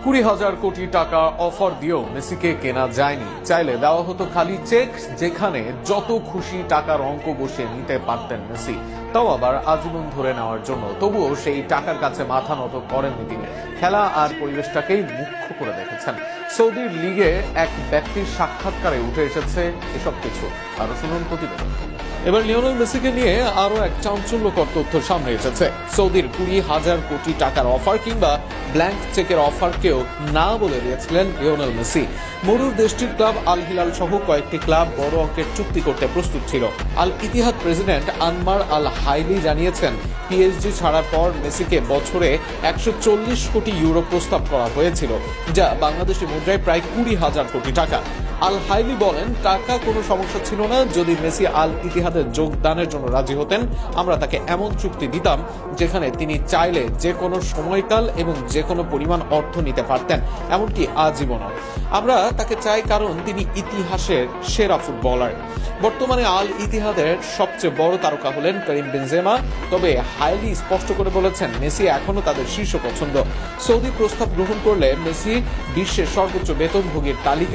20,000 কোটি টাকা অফার দিয়েও মেসিকে কেনা যায়নি। চাইলে দেওয়া হতো খালি চেক, যেখানে যত খুশি টাকার অঙ্ক বসিয়ে নিতে পারতেন মেসি, তাও আবার আজীবন ধরে নেওয়ার জন্য। তবুও সেই টাকার কাছে মাথা নত করেননি তিনি। খেলা আর পরিবেশটাকেই মুখ্য করে দেখেছেন। সৌদির লিগে এক ব্যক্তির সাক্ষাৎকারে উঠে এসেছে এসব কিছু। আরো শুনুন প্রতিবেদন। এবার লিওনেল মেসিকে নিয়ে আরো এক চাঞ্চল্যকর তথ্য সামনে এসেছে। সৌদির 20,000 কোটি টাকার অফার কিংবা ব্ল্যাঙ্ক চেকের অফারকেও না বলে দিয়েছিলেন লিওনেল মেসি। মরুর দেশটির ক্লাব আল হিলাল সহ কয়েকটি ক্লাব বড় অঙ্কের চুক্তি করতে প্রস্তুত ছিল। আল ইতিহাদ প্রেসিডেন্ট আনমার আল হাইলি জানিয়েছেন, পিএসজি ছাড়ার পর মেসিকে বছরে 140 কোটি ইউরো প্রস্তাব করা হয়েছিল, যা বাংলাদেশি মুদ্রায় প্রায় 20,000 কোটি টাকা। আল হাইলি বলেন, টাকা কোনো সমস্যা ছিল না। যদি মেসি আল ইতিহাদে যোগদানের জন্য রাজি হতেন, আমরা তাকে এমন চুক্তি দিতাম যেখানে তিনি চাইলে যে কোনো সময়কাল এবং যে কোনো পরিমাণ অর্থ নিতে পারতেন, এমনকি আজীবনও। আমরা তাকে চাই কারণ তিনি ইতিহাসের সেরা ফুটবলার। বর্তমানে আল ইতিহাদের সবচেয়ে বড় তারকা হলেন করিম বেনজেমা। তবে হাইলি স্পষ্ট করে বলেছেন, মেসি এখনো তাদের শীর্ষ পছন্দ। সৌদি প্রস্তাব গ্রহণ করলে মেসি বিশ্বের সর্বোচ্চ বেতনভোগীর তালিকা